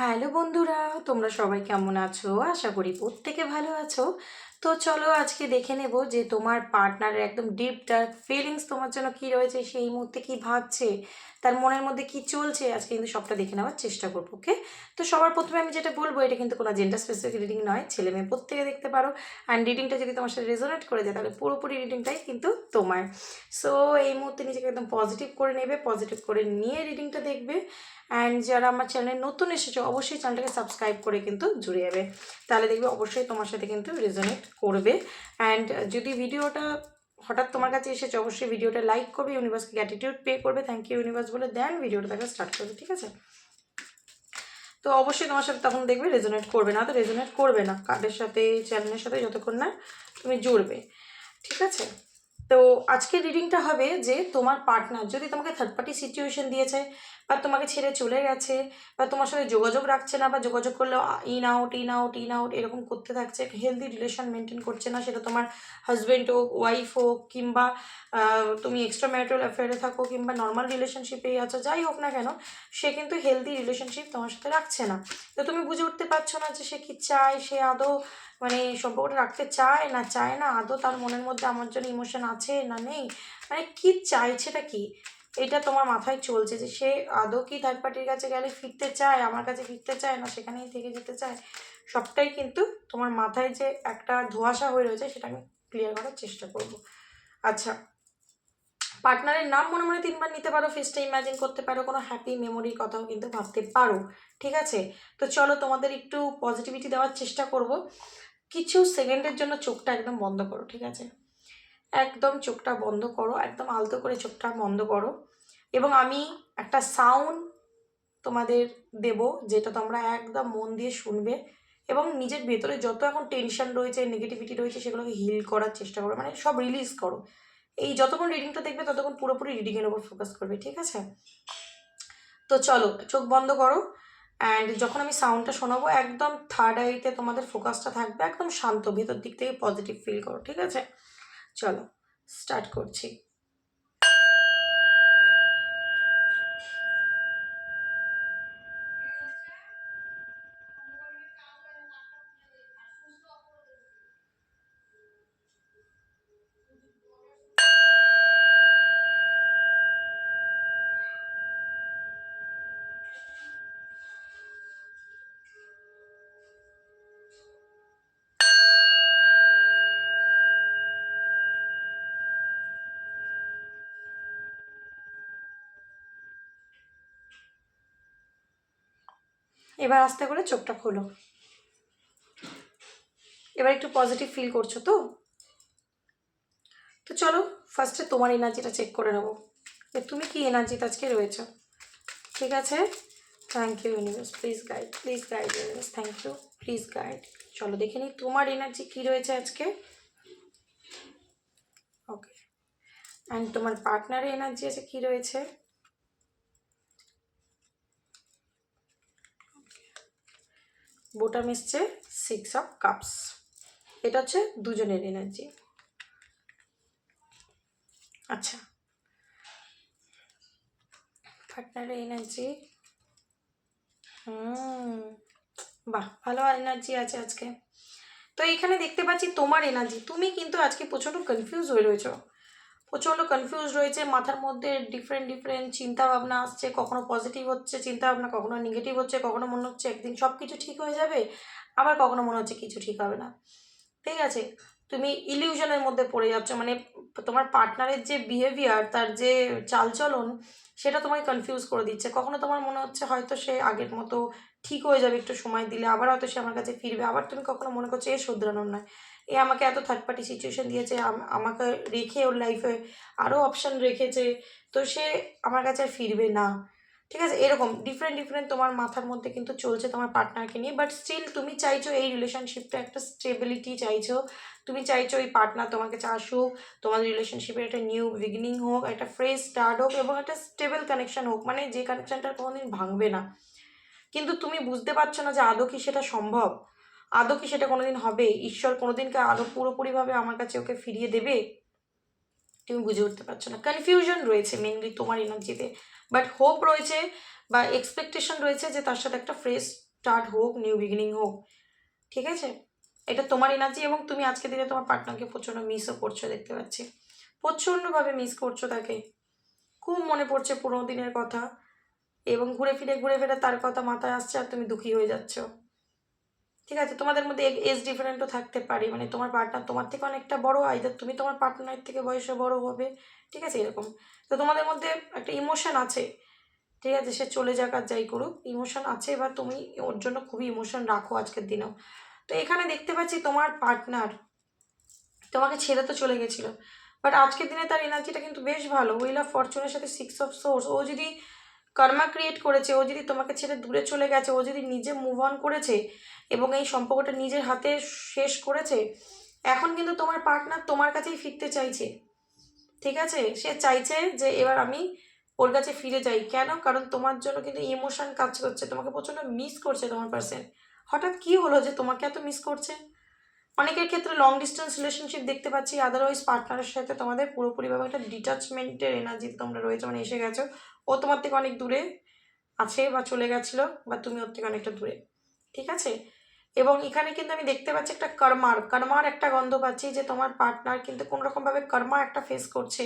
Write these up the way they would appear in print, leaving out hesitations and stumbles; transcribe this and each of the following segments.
Hello বন্ধুরা, তোমরা সবাই কেমন আছো? আশা করি প্রত্যেকে ভালো আছো। তো চলো আজকে দেখে নেব যে তোমার পার্টনারের একদম ডিপ ডার্ক ফিলিংস তোমার জন্য কি রয়েছে, সেই মুহূর্তে কি ভাবছে, তার মনের মধ্যে কি চলছে, আজকে কিন্তু সবটা দেখে নেওয়ার চেষ্টা করবো। ওকে, তো সবার প্রথমে আমি যেটা বলবো, এটা কিন্তু কোনো জেন্ডার স্পেসিফিক রিডিং নয়, ছেলে মেয়ে প্রত্যেকে দেখতে পারো। অ্যান্ড রিডিংটা যদি তোমার সাথে রেজোনেট করে যায় তাহলে পুরোপুরি রিডিংটাই কিন্তু তোমার। সো এই মুহূর্তে নিজেকে একদম পজিটিভ করে নেবে, পজিটিভ করে নিয়ে রিডিংটা দেখবে। অ্যান্ড যারা আমার চ্যানেলে নতুন এসেছো অবশ্যই চ্যানেলটাকে সাবস্ক্রাইব করে কিন্তু জুড়ে যাবে, তাহলে দেখবে অবশ্যই তোমার সাথে কিন্তু রেজোনেট করবে। অ্যান্ড যদি ভিডিওটা হঠাৎ তোমার কাছে এসেছে অবশ্যই ভিডিওটা লাইক করবে, ইউনিভার্সকে গ্র্যাটিটিউড পে করবে, থ্যাংক ইউ ইউনিভার্স বলে দেন ভিডিওটা তাকে স্টার্ট করবে। ঠিক আছে, তো অবশ্যই তোমার সাথে তখন দেখবে রেজোনেট করবে, না তো রেজোনেট করবে না কার্ডের সাথে, চ্যানেলের সাথে যতক্ষণ না তুমি জুড়বে। ঠিক আছে, তো আজকের রিডিংটা হবে যে তোমার পার্টনার যদি তোমাকে থার্ড পার্টি সিচুয়েশন দিয়েছে, বা তোমাকে ছেড়ে চলে গেছে, বা তোমার সাথে যোগাযোগ রাখছে না, বা যোগাযোগ করলেও in out in out in out এরকম করতে থাকছে, হেলদি রিলেশন মেনটেন করছে না, সেটা তোমার হাজব্যান্ড হোক, ওয়াইফ হোক, কিংবা তুমি এক্সট্রা ম্যারিটাল অ্যাফেয়ারে থাকো, কিংবা নর্মাল রিলেশনশিপেই আছো, যাই হোক না কেন, সে কিন্তু হেলদি রিলেশনশিপ তোমার সাথে রাখছে না। তো তুমি বুঝে উঠতে পারছো না যে সে কী চায়, সে আদৌ মানে সম্পর্কটা রাখতে চায় না চায় না, আদৌ তার মনের মধ্যে আমার জন্য ইমোশন আছে না নেই, মানে কী চাইছেটা কি, এটা তোমার মাথায় চলছে যে সে আদৌ কি থার্ড পার্টির কাছে গেলে ফিরতে চায়, আমার কাছে ফিরতে চায় না, সেখানেই থেকে যেতে চায়। সবটাই কিন্তু তোমার মাথায় যে একটা ধোঁয়াশা হয়ে রয়েছে সেটা আমি ক্লিয়ার করার চেষ্টা করব। আচ্ছা, পার্টনারের নাম মনে মনে 3বার নিতে পারো, ফেসটা ইমাজিন করতে পারো, কোনো হ্যাপি মেমোরির কথাও কিন্তু ভাবতে পারো। ঠিক আছে, তো চলো তোমাদের একটু পজিটিভিটি দেওয়ার চেষ্টা করব। কিছু সেকেন্ডের জন্য চোখটা একদম বন্ধ করো। ঠিক আছে, একদম চোখটা বন্ধ করো, একদম আলতো করে চোখটা বন্ধ করো, এবং আমি একটা সাউন্ড তোমাদের দেব, যেটা তোমরা একদম মন দিয়ে শুনবে, এবং নিজের ভেতরে যত এখন টেনশন রয়েছে, নেগেটিভিটি রয়েছে, সেগুলোকে হিল করার চেষ্টা করো, মানে সব রিলিজ করো। এই যতক্ষণ রিডিংটা দেখবে ততক্ষণ পুরোপুরি রিডিংয়ের ওপর ফোকাস করবে। ঠিক আছে, তো চলো চোখ বন্ধ করো। অ্যান্ড যখন আমি সাউন্ডটা শোনাবো একদম থার্ড আইতে তোমাদের ফোকাসটা থাকবে, একদম শান্ত, ভেতর দিক থেকে পজিটিভ ফিল করো। ঠিক আছে, চলো স্টার্ট করছি। এবার আস্তে করে চোখটা খোলো। এবার একটু পজিটিভ ফিল করছো তো? তো চলো ফার্স্টে তোমার এনার্জিটা চেক করে নেবো যে তুমি কি এনার্জিতে আজকে রয়েছো। ঠিক আছে, thank you universe, please guide universe, thank you, please guide. চলো দেখে নিই তোমার এনার্জি কী রয়েছে আজকে। ওকে, অ্যান্ড তোমার পার্টনারের এনার্জি আছে কী রয়েছে। বোটাম এসছে 6 অফ কাপস, এটা হচ্ছে দুজনের এনার্জি। আচ্ছা, পার্টনারের এনার্জি, বাহ, ভালো এনার্জি আছে আজকে। তো এখানে দেখতে পাচ্ছি তোমার এনার্জি, তুমি কিন্তু আজকে প্রচণ্ড কনফিউজ হয়ে রয়েছো, প্রচণ্ড কনফিউজ রয়েছে, মাথার মধ্যে ডিফারেন্ট ডিফারেন্ট চিন্তা ভাবনা আসছে, কখনো পজিটিভ হচ্ছে চিন্তা ভাবনা, কখনো নেগেটিভ হচ্ছে, কখনো মনে হচ্ছে একদিন সব কিছু ঠিক হয়ে যাবে, আবার কখনো মনে হচ্ছে কিছু ঠিক হবে না। ঠিক আছে, তুমি ইলিউশনের মধ্যে পড়ে যাচ্ছ, মানে তোমার পার্টনারের যে বিহেভিয়ার, তার যে চালচলন, সেটা তোমাকে কনফিউজ করে দিচ্ছে। কখনো তোমার মনে হচ্ছে হয়তো সে আগের মতো ঠিক হয়ে যাবে একটু সময় দিলে, আবার হয়তো সে আমার কাছে ফিরবে, আবার তুমি কখনো মনে করছো এ শুধরানোর নয়, এ আমাকে এত থার্ড পার্টি সিচুয়েশন দিয়েছে, আমাকে রেখে ওর লাইফে আরও অপশান রেখেছে, তো সে আমার কাছে আর ফিরবে না। ঠিক আছে, এরকম ডিফারেন্ট ডিফারেন্ট তোমার মাথার মধ্যে কিন্তু চলছে তোমার পার্টনারকে নিয়ে, বাট স্টিল তুমি চাইছো এই রিলেশনশিপটা একটা স্টেবিলিটি চাইছো, তুমি চাইছো এই পার্টনার তোমার কাছে আসুক, তোমাদের রিলেশনশিপের একটা নিউ বিগিনিং হোক, একটা ফ্রেশ স্টার্ট হোক, এবং একটা স্টেবল কানেকশন হোক, মানে যে কানেকশনটা কোনোদিন ভাঙবে না। কিন্তু তুমি বুঝতে পারছো না যে আদৌ কি সেটা সম্ভব, আদৌ কি সেটা কোনোদিন হবে, ঈশ্বর কোনোদিনকে আদৌ পুরোপুরিভাবে আমার কাছে ওকে ফিরিয়ে দেবে, তুমি বুঝে উঠতে পারছো না। কনফিউশন রয়েছে মেনলি তোমার এনার্জিতে, বাট হোপ রয়েছে বা এক্সপেকটেশন রয়েছে যে তার সাথে একটা ফ্রেশ স্টার্ট হোক, নিউ বিগিনিং হোক, ঠিক আছে? এটা তোমার এনার্জি এবং তুমি আজকে দিনে তোমার পার্টনারকে প্রচণ্ড মিসও করছো দেখতে পাচ্ছি, প্রচণ্ডভাবে মিস করছো তাকে, খুব মনে পড়ছে পুরোনো দিনের কথা এবং ঘুরে ফিরে তার কথা মাথায় আসছে আর তুমি দুঃখী হয়ে যাচ্ছ, ঠিক আছে? তোমাদের মধ্যে এজ ডিফারেন্টও থাকতে পারে, মানে তোমার পার্টনার তোমার থেকে অনেকটা বড়, আইদার তুমি তোমার পার্টনারের থেকে বয়সে বড় হবে, ঠিক আছে? এরকম তো তোমাদের মধ্যে একটা ইমোশন আছে, ঠিক আছে? সে চলে যাক আর যাই করুক, ইমোশন আছে বা তুমি ওর জন্য খুবই ইমোশন রাখো আজকের দিনেও। তো এখানে দেখতে পাচ্ছি তোমার পার্টনার তোমাকে ছেড়ে তো চলে গেছিলো, বাট আজকের দিনে তার এনার্জিটা কিন্তু বেশ ভালো, হুইল অফ ফরচুনের সাথে 6 অফ সোর্স। ও যদি কর্মা ক্রিয়েট করেছে, ও যদি তোমাকে ছেড়ে দূরে চলে গেছে, ও যদি নিজে মুভ অন করেছে এবং এই সম্পর্কটা নিজের হাতে শেষ করেছে, এখন কিন্তু তোমার পার্টনার তোমার কাছেই ফিরতে চাইছে, ঠিক আছে? সে চাইছে যে এবার আমি ওর কাছে ফিরে যাই। কেন? কারণ তোমার জন্য কিন্তু ইমোশন কাজ করছে, তোমাকে প্রচণ্ড মিস করছে তোমার পার্সন। হঠাৎ কি হলো যে তোমাকে এত মিস করছে? অনেকের ক্ষেত্রে লং ডিস্টেন্স রিলেশনশিপ দেখতে পাচ্ছি, আদারওয়াইজ পার্টনারের সাথে তোমাদের পুরোপুরিভাবে একটা ডিটাচমেন্টের এনার্জিতে তোমরা রয়েছে, মানে এসে গেছো, ও তোমার থেকে অনেক দূরে আছে বা চলে গেছিলো, বা তুমি ওর থেকে অনেকটা দূরে, ঠিক আছে? এবং এখানে কিন্তু আমি দেখতে পাচ্ছি একটা কর্মার একটা গন্ধ পাচ্ছি, যে তোমার পার্টনার কিন্তু কোনো রকমভাবে কর্মা একটা ফেস করছে,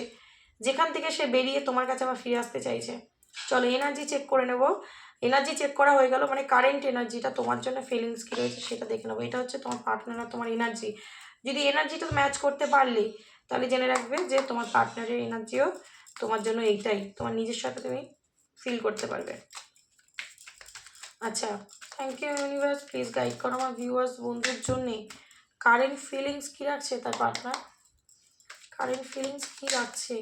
যেখান থেকে সে বেরিয়ে তোমার কাছে আবার ফিরে আসতে চাইছে। চলো এনার্জি চেক করে নেবো। এনার্জি চেক করা হয়ে গেল, মানে কারেন্ট এনার্জিটা তোমার জন্য ফিলিংস কী রয়েছে সেটা দেখে নেবো। এটা হচ্ছে তোমার পার্টনার আর তোমার এনার্জি। যদি এনার্জিটা ম্যাচ করতে পারলে তাহলে জেনে রাখবে যে তোমার পার্টনারের এনার্জিও তোমার জন্য এইটাই, তোমার নিজের সাথে তুমি ফিল করতে পারবে। আচ্ছা, thank you universe, please guide করো আমার ভিউয়ার্স বন্ধুর জন্যে কারেন্ট ফিলিংস কী রাখছে তার পার্টনার, কারেন্ট ফিলিংস কী রাখছে।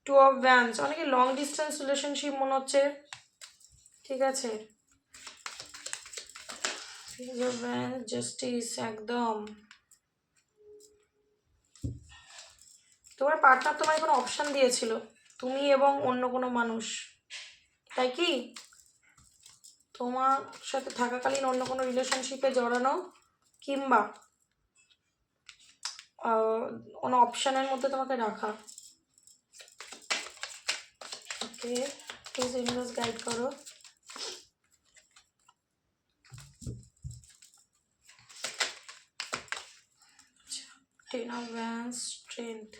2 অফ ওয়ান্ডস, অনেকে লং ডিস্টেন্স রিলেশনশিপ মনে হচ্ছে, ঠিক আছে? জাস্টিস, একদম তোমার পার্টনার তোমায় কোনো অপশান দিয়েছিল, তুমি এবং অন্য কোনো মানুষ, তাই কি? তোমার সাথে থাকাকালীন অন্য কোনো রিলেশনশিপে জড়ানো কিংবা কোনো অপশানের মধ্যে তোমাকে রাখা। ওকে, প্লিজ ইউনিভার্স গাইড করো। Ten of wands, strength.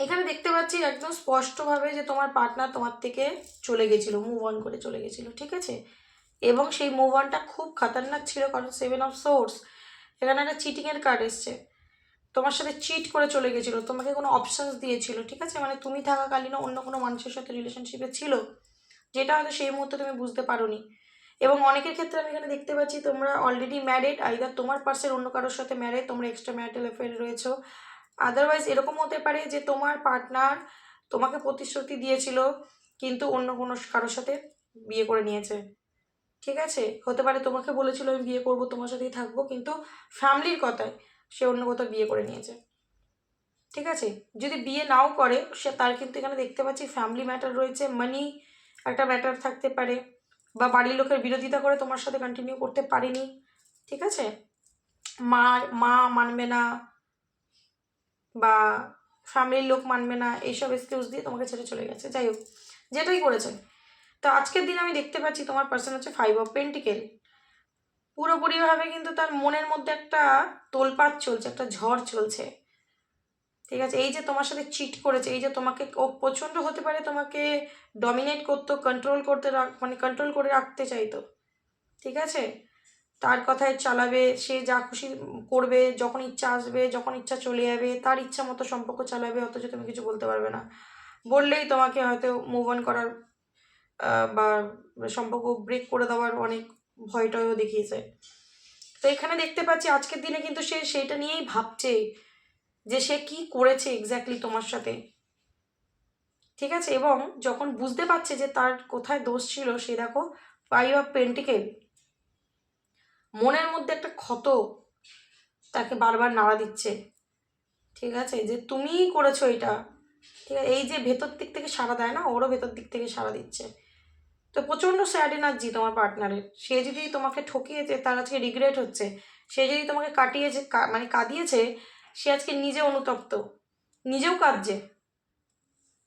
এখানে দেখতে পাচ্ছি একদম স্পষ্টভাবে যে তোমার পার্টনার তোমার থেকে চলে গেছিলো, মুভ অন করে চলে গেছিলো, ঠিক আছে? এবং সেই মুভ অনটা খুব খতরনাক ছিল, কারণ 7 অফ সোর্স, এখানে একটা চিটিংয়ের কার্ড এসছে। তোমার সাথে চিট করে চলে গেছিলো, তোমাকে কোনো অপশানস দিয়েছিল, ঠিক আছে? মানে তুমি থাকাকালীনও অন্য কোনো মানুষের সাথে রিলেশনশিপে ছিল, যেটা হয়তো সেই মুহূর্তে তুমি বুঝতে পারোনি। এবং অনেকের ক্ষেত্রে আমি এখানে দেখতে পাচ্ছি তোমরা অলরেডি ম্যারিড, আইদার তোমার পার্সন অন্য কারোর সাথে ম্যারিড, তোমরা এক্সট্রা ম্যারিটাল অ্যাফেয়ারে রয়েছো। আদারওয়াইজ এরকম হতে পারে যে তোমার পার্টনার তোমাকে প্রতিশ্রুতি দিয়েছিল কিন্তু অন্য কোনো কারোর সাথে বিয়ে করে নিয়েছে, ঠিক আছে? হতে পারে তোমাকে বলেছিল আমি বিয়ে করবো, তোমার সাথেই থাকবো, কিন্তু ফ্যামিলির কথায় সে অন্য কোথাও বিয়ে করে নিয়েছে, ঠিক আছে? যদি বিয়ে নাও করে সে, তার কিন্তু এখানে দেখতে পাচ্ছি ফ্যামিলি ম্যাটার রয়েছে, মানি একটা ম্যাটার থাকতে পারে, বা বাড়ির লোকের বিরোধিতা করে তোমার সাথে কন্টিনিউ করতে পারেনি, ঠিক আছে? মা মানবে না বা ফ্যামিলির লোক মানবে না, এইসব এক্সকিউজ দিয়ে তোমাকে ছেড়ে চলে গেছে। যাই হোক, যেটাই করেছে, তো আজকের দিন আমি দেখতে পাচ্ছি তোমার পার্সন হচ্ছে 5 অফ পেন্টিকেল। পুরোপুরিভাবে কিন্তু তার মনের মধ্যে একটা তোলপাড় চলছে, একটা ঝড় চলছে, ঠিক আছে? এই যে তোমার সাথে চিট করেছে, এই যে তোমাকে ও প্রচণ্ড হতে পারে তোমাকে ডমিনেট করতো, কন্ট্রোল করতে মানে কন্ট্রোল করে রাখতে চাইতো, ঠিক আছে? তার কথায় চালাবে, সে যা খুশি করবে, যখন ইচ্ছা আসবে, যখন ইচ্ছা চলে যাবে, তার ইচ্ছা মতো সম্পর্ক চালাবে, অথচ তুমি কিছু বলতে পারবে না। বললেই তোমাকে হয়তো মুভ অন করার বা সম্পর্ক ব্রেক করে দেওয়ার অনেক ভয়টয়ও দেখিয়েছে। তো এখানে দেখতে পাচ্ছি আজকের দিনে কিন্তু সে সেইটা নিয়েই ভাবছে যে সে কি করেছে এক্স্যাক্টলি তোমার সাথে, ঠিক আছে? এবং যখন বুঝতে পারছে যে তার কোথায় দোষ ছিল, সে দেখো 5 অফ পেন্টিকেল, মনের মধ্যে একটা ক্ষত তাকে বারবার নাড়া দিচ্ছে, ঠিক আছে? যে তুমিই করেছো এটা, ঠিক আছে? এই যে ভেতর দিক থেকে সাড়া দেয় না, ওরও ভেতর দিক থেকে সাড়া দিচ্ছে। তো প্রচণ্ড স্যাড এনার্জি তোমার পার্টনারের, সে যদি তোমাকে ঠকিয়েছে তার আজকে রিগ্রেট হচ্ছে, সে যদি তোমাকে কাটিয়েছে মানে কাঁদিয়েছে, সে আজকে নিজে অনুতপ্ত, নিজেও কাঁদছে,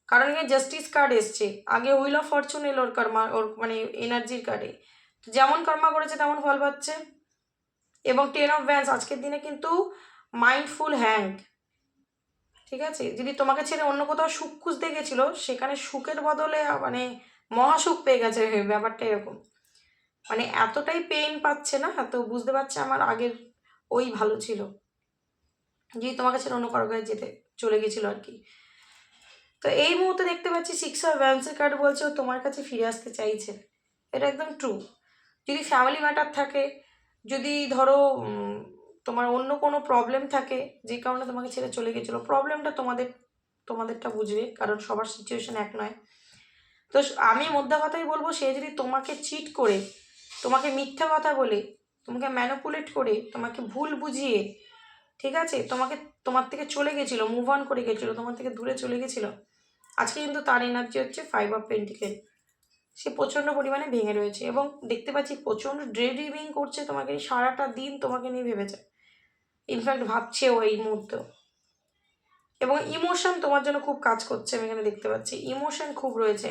কারণ এখানে জাস্টিস কার্ড এসছে, আগে হুইল অফ ফরচুন এলো ওর কর্মা, ওর মানে এনার্জির কার্ডে। যেমন কর্মা করেছে তেমন ফল পাচ্ছে। এবং 10 অফ ভ্যান্স আজকের দিনে কিন্তু মাইন্ডফুল হ্যাঙ্ক, ঠিক আছে? যদি তোমাকে ছেড়ে অন্য কোথাও সুখ খুঁজতে গেছিলো, সেখানে সুখের বদলে মানে মহাসুখ পেয়ে গেছে, ব্যাপারটা এরকম। মানে এতটাই পেইন পাচ্ছে না, তো বুঝতে পারছে আমার আগের ওই ভালো ছিল, যদি তোমাকে ছেড়ে অন্য কারো কাছে যেতে চলে গেছিলো আর কি। তো এই মুহূর্তে দেখতে পাচ্ছি 6 অফ ভ্যান্সের কার্ড বলছে ও তোমার কাছে ফিরে আসতে চাইছে। এটা একদম ট্রু। যদি ফ্যামিলি ম্যাটার থাকে, যদি ধরো তোমার অন্য কোনো প্রবলেম থাকে যে কারণে তোমাকে ছেড়ে চলে গেছিলো, প্রবলেমটা তোমাদেরটা বুঝবে, কারণ সবার সিচুয়েশন এক নয়। তো আমি মোদ্দা কথাই বলবো, সে যদি তোমাকে চিট করে, তোমাকে মিথ্যা কথা বলে, তোমাকে ম্যানিপুলেট করে, তোমাকে ভুল বুঝিয়ে, ঠিক আছে, তোমার থেকে চলে গেছিলো, মুভ অন করে গেছিলো, তোমার থেকে দূরে চলে গেছিলো, আজকে কিন্তু তার এনার্জি হচ্ছে 5 অফ পেন্টিকেল। সে প্রচণ্ড পরিমাণে ভেঙে রয়েছে এবং দেখতে পাচ্ছি প্রচণ্ড ড্রেডিং করছে তোমাকে, সারাটা দিন তোমাকে নিয়ে ভেবেছে, ইনফ্যাক্ট ভাবছেও এই মুহূর্তেও। এবং ইমোশন তোমার জন্য খুব কাজ করছে, আমি এখানে দেখতে পাচ্ছি ইমোশন খুব রয়েছে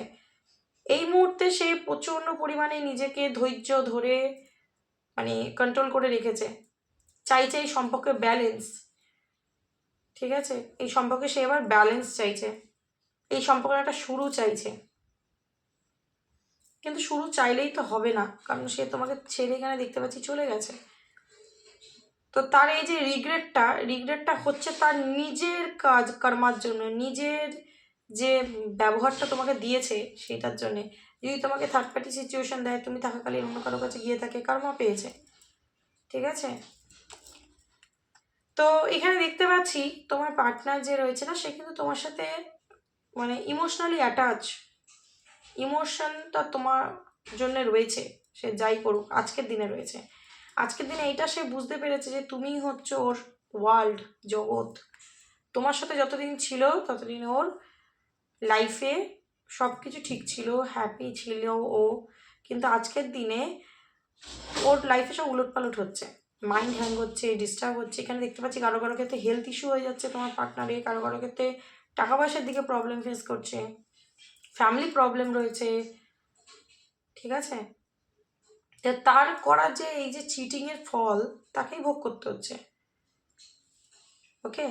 এই মুহূর্তে। সে প্রচণ্ড পরিমাণে নিজেকে ধৈর্য ধরে মানে কন্ট্রোল করে রেখেছে, চাইছে এই সম্পর্কে ব্যালেন্স, ঠিক আছে? এই সম্পর্কে সে এবার ব্যালেন্স চাইছে, এই সম্পর্কের একটা শুরু চাইছে। কিন্তু শুরু চাইলেই তো হবে না, কারণ সে তোমাকে ছেড়ে এখানে দেখতে পাচ্ছি চলে গেছে। তো তার এই যে রিগ্রেটটা হচ্ছে তার নিজের কাজ কর্মার জন্য, নিজের যে ব্যবহারটা তোমাকে দিয়েছে সেটার জন্যে। যদি তোমাকে থার্ড পার্টি সিচুয়েশন দেয়, তুমি থাকাকালীন অন্য কারো কাছে গিয়ে থাকে, কর্মা পেয়েছে, ঠিক আছে? তো এখানে দেখতে পাচ্ছি তোমার পার্টনার যে রয়েছে না, সে কিন্তু তোমার সাথে মানে ইমোশনালি অ্যাটাচ, ইমোশনটা তোমার জন্য রয়েছে, সে যাই করুক আজকের দিনে রয়েছে। আজকের দিনে এইটা সে বুঝতে পেরেছে যে তুমিই হচ্ছে ওর ওয়ার্ল্ড, জগৎ। তোমার সাথে যতদিন ছিল ততদিন ওর লাইফে সব কিছু ঠিক ছিল, হ্যাপি ছিল ও। কিন্তু আজকের দিনে ওর লাইফে সব উলটপালট হচ্ছে, মাইন্ড হ্যাং হচ্ছে, ডিস্টার্ব হচ্ছে। এখানে দেখতে পাচ্ছি কারো কারো ক্ষেত্রে হেলথ ইস্যু হয়ে যাচ্ছে তোমার পার্টনারে, কারো কারো ক্ষেত্রে টাকা পয়সার দিকে প্রবলেম ফেস করছে, ফ্যামিলি প্রবলেম রয়েছে, ঠিক আছে? তার করা যে এই যে চিটিংয়ের ফল তাকেই ভোগ করতে হচ্ছে, ওকে?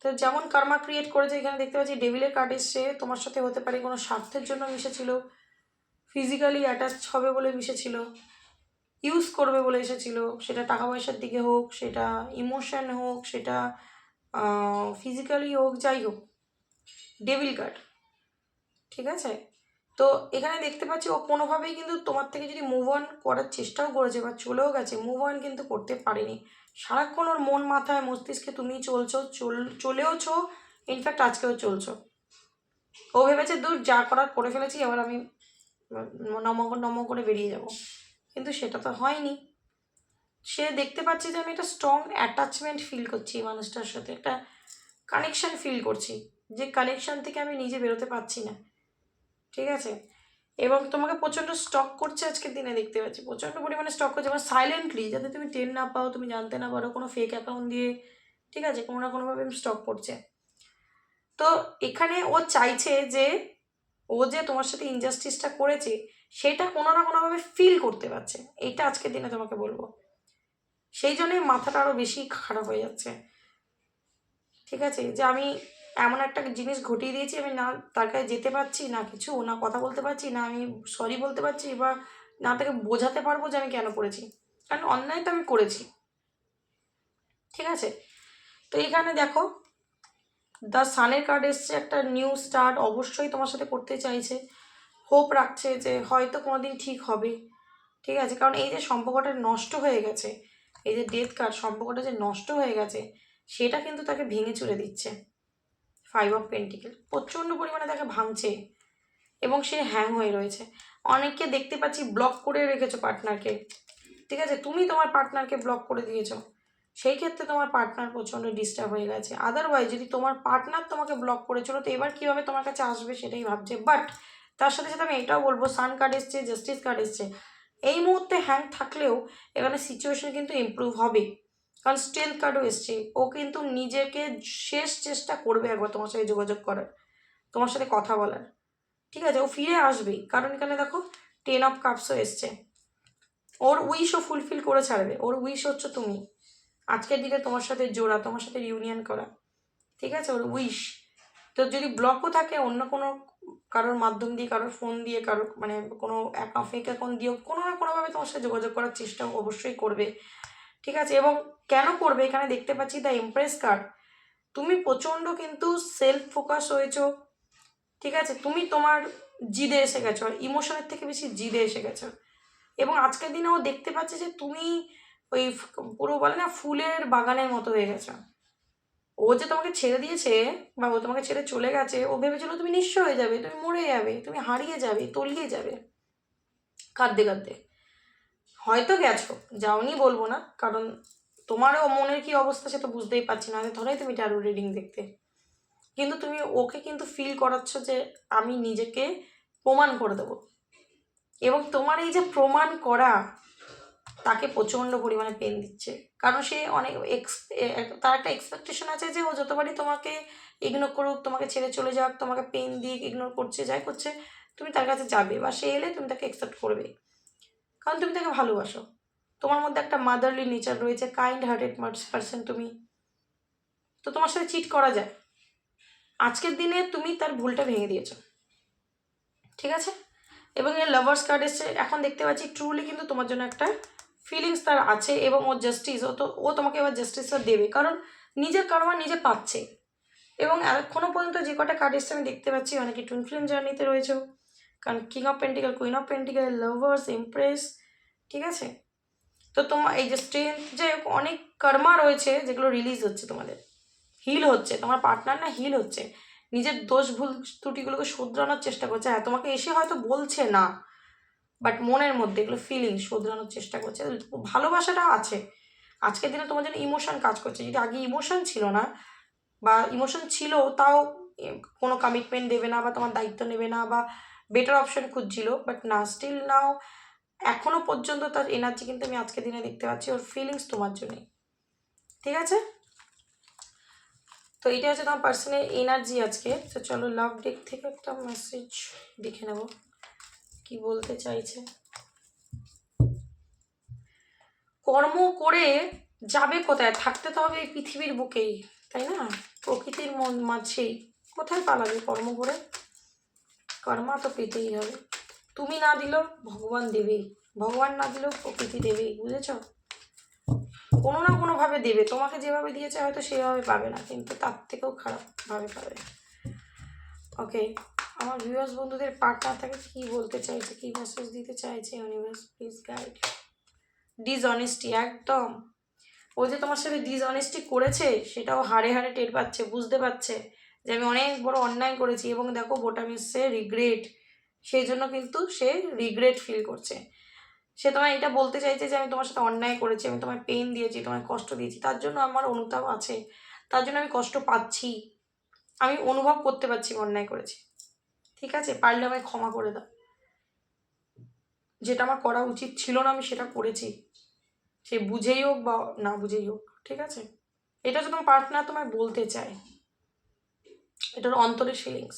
তো যেমন কর্মা ক্রিয়েট করেছে, এখানে দেখতে পাচ্ছি ডেভিলের কার্ড এসছে, তোমার সাথে হতে পারে কোনো স্বার্থের জন্য মিশেছিল, ফিজিক্যালি অ্যাটাচ হবে বলে মিশেছিল, ইউজ করবে বলে এসেছিল, সেটা টাকা পয়সার দিকে হোক, সেটা ইমোশন হোক, সেটা ফিজিক্যালি হোক, যাই হোক, ডেভিল কার্ড, ঠিক আছে? তো এখানে দেখতে পাচ্ছি ও কোনোভাবেই কিন্তু তোমার থেকে যদি মুভ অন করার চেষ্টাও করেছে বা চলেও গেছে, মুভ অন কিন্তু করতে পারেনি। সারাক্ষণ ওর মন মাথায় মস্তিষ্কে তুমি চলছো, চলেওছো, ইনফ্যাক্ট আজকেও চলছো। ও ভেবেছে দূর যা করার করে ফেলেছি, এবার আমি নম করে বেরিয়ে যাব, কিন্তু সেটা তো হয়নি। সে দেখতে পাচ্ছে যে আমি একটা স্ট্রং অ্যাটাচমেন্ট ফিল করছি এই মানুষটার সাথে, একটা কানেকশান ফিল করছি, যে কানেকশান থেকে আমি নিজে বেরোতে পারছি না, ঠিক আছে? এবং তোমাকে প্রচণ্ড স্টক করছে আজকের দিনে, দেখতে পাচ্ছি প্রচণ্ড পরিমাণে স্টক করছে, এবং সাইলেন্টলি, যাতে তুমি টের না পাও, তুমি জানতে না পারো, কোনো ফেক অ্যাকাউন্ট দিয়ে, ঠিক আছে, কোনো না কোনোভাবে স্টক করছে। তো এখানে ও চাইছে যে ও যে তোমার সাথে ইনজাস্টিসটা করেছে সেটা কোনো না কোনোভাবে ফিল করতে পারছে, এইটা আজকের দিনে তোমাকে বলবো। সেই জন্যই মাথাটা আরও বেশি খারাপ হয়ে যাচ্ছে, ঠিক আছে? যে আমি এমন একটা জিনিস ঘটিয়ে দিয়েছি, আমি না তার কাছে যেতে পারছি, না কিছু, না কথা বলতে পারছি, না আমি সরি বলতে পারছি, বা না তাকে বোঝাতে পারবো যে আমি কেন করেছি, কারণ অন্যায় তো আমি করেছি, ঠিক আছে? তো এখানে দেখো দ্য সানের কার্ড এসছে, একটা নিউ স্টার্ট অবশ্যই তোমার সাথে করতে চাইছে, হোপ রাখছে যে হয়তো কোনো দিন ঠিক হবে, ঠিক আছে? কারণ এই যে সম্পর্কটা নষ্ট হয়ে গেছে, এই যে ডেথ কার্ড, সম্পর্কটা যে নষ্ট হয়ে গেছে সেটা কিন্তু তাকে ভেঙে চুরে দিচ্ছে। 5 অফ পেন্টিকেল প্রচণ্ড পরিমাণে তাকে ভাঙছে এবং সে হ্যাং হয়ে রয়েছে। অনেককে দেখতে পাচ্ছি ব্লক করে রেখেছো পার্টনারকে, ঠিক আছে? তুমি তোমার পার্টনারকে ব্লক করে দিয়েছো, সেই ক্ষেত্রে তোমার পার্টনার প্রচণ্ড ডিস্টার্ব হয়ে গেছে। আদারওয়াইজ যদি তোমার পার্টনার তোমাকে ব্লক করেছিল, তো এবার কীভাবে তোমার কাছে আসবে সেটাই ভাবছে। বাট তার সাথে সাথে আমি এটাও বলবো, সান কার্ড এসছে, জাস্টিস কার্ড এসছে, এই মুহূর্তে হ্যাং থাকলেও এখানে সিচুয়েশন কিন্তু ইমপ্রুভ হবে, কারণ স্ট্রেংথ কার্ডও এসছে। ও কিন্তু নিজেকে শেষ চেষ্টা করবে একবার তোমার সাথে যোগাযোগ করার, তোমার সাথে কথা বলার, ঠিক আছে? ও ফিরে আসবেই, কারণ এখানে দেখো 10 অফ কাপসও এসছে। ওর উইশও ফুলফিল করে ছাড়বে। ওর উইশ হচ্ছে তুমি, আজকের দিনে তোমার সাথে জোড়া, তোমার সাথে রিউনিয়ন করা, ঠিক আছে? ওর উইশ। তো যদি ব্লকও থাকে অন্য কোনো কারোর মাধ্যম দিয়ে, কারোর ফোন দিয়ে, কারোর মানে কোনো ফেক অ্যাকাউন্ট দিয়েও কোনো না কোনোভাবে তোমার সাথে যোগাযোগ করার চেষ্টা অবশ্যই করবে, ঠিক আছে? এবং কেন করবে, এখানে দেখতে পাচ্ছি দ্য এমপ্রেস কার্ড। তুমি প্রচণ্ড কিন্তু সেলফ ফোকাস হয়েছো, ঠিক আছে? তুমি তোমার জিদে এসে গেছো, আর ইমোশনের থেকে বেশি জিদে এসে গেছো। এবং আজকের দিনেও দেখতে পাচ্ছি যে তুমি ওই পুরো বলে না ফুলের বাগানের মতো হয়ে গেছো। ও যে তোমাকে ছেড়ে দিয়েছে বা ও তোমাকে ছেড়ে চলে গেছে, ও ভেবেছিল তুমি নিঃস্ব হয়ে যাবে, তুমি মরে যাবে, তুমি হারিয়ে যাবে, তলিয়ে যাবে কাঁদতে কাঁদতে। হয়তো গেছো, যাওনি বলবো না, কারণ তোমারও মনের কি অবস্থা সে তো বুঝতেই পারছি না, ধরেই তুমি ট্যারো রিডিং দেখতে। কিন্তু তুমি ওকে কিন্তু ফিল করাচ্ছ যে আমি নিজেকে প্রমাণ করে দেবো, এবং তোমার এই যে প্রমাণ করা তাকে প্রচণ্ড পরিমাণে পেন দিচ্ছে। কারণ সে অনেক তার একটা এক্সপেকটেশন আছে যে ও যতবারই তোমাকে ইগনোর করুক, তোমাকে ছেড়ে চলে যাক, তোমাকে পেন দিক, ইগনোর করছে, যাই করছে, তুমি তার কাছে যাবে বা সে এলে তুমি তাকে অ্যাকসেপ্ট করবে, কারণ তুমি তাকে ভালোবাসো। তোমার মধ্যে একটা মাদারলি নেচার রয়েছে, কাইন্ড হার্টেড পার্সন তুমি। তো তোমার সাথে চিট করা যায়, আজকের দিনে তুমি তার ভুলটা ভেঙে দিয়েছো, ঠিক আছে? এবং এর লাভার্স কার্ড এসছে। এখন দেখতে পাচ্ছি ট্রুলি কিন্তু তোমার জন্য একটা ফিলিংস তার আছে, এবং ও জাস্টিস, ও তোমাকে এবার জাস্টিসটা দেবে, কারণ নিজের কারমা নিজে পাচ্ছে। এবং এখনও পর্যন্ত যে কটা কার্ড এসছে আমি দেখতে পাচ্ছি অনেকে টুইন ফ্লেম জার্নিতে রয়েছে, কারণ king of pentacle, queen of pentacle, lovers, empress, ঠিক আছে? তো তোমার এই যে স্ট্রেংথ, যে অনেক কর্মা রয়েছে যেগুলো রিলিজ হচ্ছে, তোমাদের হিল হচ্ছে, তোমার পার্টনার না হিল হচ্ছে, নিজের দোষ ভুল ত্রুটিগুলোকে শুধরানোর চেষ্টা করছে। হ্যাঁ, তোমাকে এসে হয়তো বলছে না, বাট মনের মধ্যে এগুলো ফিলিংস শোধরানোর চেষ্টা করছে, ভালোবাসাটা আছে। আজকের দিনে তোমার জন্য ইমোশন কাজ করছে, যদি আগে ইমোশন ছিল না বা ইমোশন ছিল তাও কোনো কমিটমেন্ট দেবে না বা তোমার দায়িত্ব নেবে না বা বেটার অপশন খুঁজছিল, বাট না, স্টিল নাও এখনো পর্যন্ত তার এনার্জি কিন্তু আমি আজকের দিনে দেখতে পাচ্ছি, ওর ফিলিংস তোমার জন্যই, ঠিক আছে? তো এটা হচ্ছে তোমার পার্সনের এনার্জি আজকে। তো চলো লাভ ডেক থেকে একটা মেসেজ দেখে নেব কি বলতে চাইছে। কর্ম করে যাবে কোথায়, থাকতে তো হবে এই পৃথিবীর বুকেই, তাই না? প্রকৃতির মাঝেই কোথায় পালাবে কর্ম করে, কর্মা তো পেতেই হবে। তুমি না দিলেও ভগবান দেবেই, ভগবান না দিলেও প্রকৃতি দেবেই, বুঝেছ? কোনো না কোনোভাবে দেবে, তোমাকে যেভাবে দিয়েছে হয়তো সেভাবে পাবে না, কিন্তু তার থেকেও খারাপভাবে পাবে। ওকে, আমার ভিউয়ার্স বন্ধুদের পার্টনার তাকে কী বলতে চাইছে, কী মেসেজ দিতে চাইছে ইউনিভার্স, প্লিজ গাইড। ডিসঅনেস্টি, একদম। ও যে তোমার সাথে ডিসঅনেস্টি করেছে সেটাও হাড়ে হাড়ে টের পাচ্ছে, বুঝতে পারছে যে আমি অনেক বড় অন্যায় করেছি, এবং দেখো বোটাম এসছে রিগ্রেট, সেই জন্য কিন্তু সে রিগ্রেট ফিল করছে। সে তোমায় এটা বলতে চাইছে যে আমি তোমার সাথে অন্যায় করেছি, আমি তোমায় পেন দিয়েছি, তোমায় কষ্ট দিয়েছি, তার জন্য আমার অনুতাপ আছে, তার জন্য আমি কষ্ট পাচ্ছি, আমি অনুভব করতে পারছি অন্যায় করেছি, ঠিক আছে? পারলে আমায় ক্ষমা করে দাও, যেটা আমার করা উচিত ছিল না আমি সেটা করেছি, সে বুঝেই হোক বা না বুঝেই হোক, ঠিক আছে? এটা তো তোমার পার্টনার তোমায় বলতে চায়, এটার অন্তরের ফিলিংস।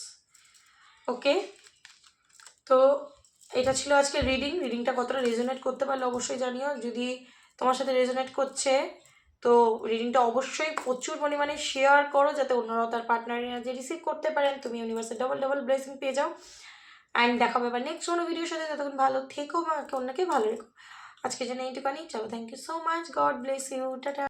ওকে, তো এটা ছিল আজকে রিডিংটা কতটা রেজোনেট করতে পারলে অবশ্যই জানিও। যদি তোমার সাথে রেজোনেট করছে তো রিডিংটা অবশ্যই প্রচুর পরিমাণে শেয়ার করো, যাতে অন্যরাও তার পার্টনার এনার্জি রিসিভ করতে পারেন, তুমি ইউনিভার্সের ডবল ব্লেসিং পেয়ে যাও। অ্যান্ড দেখা হবে নেক্সট কোনো ভিডিওর সাথে, ততক্ষণ ভালো থেকো বা অন্যকে ভালো রেখো। আজকের জন্য এইটুকানি, চলো, thank you so much, God bless you, tata.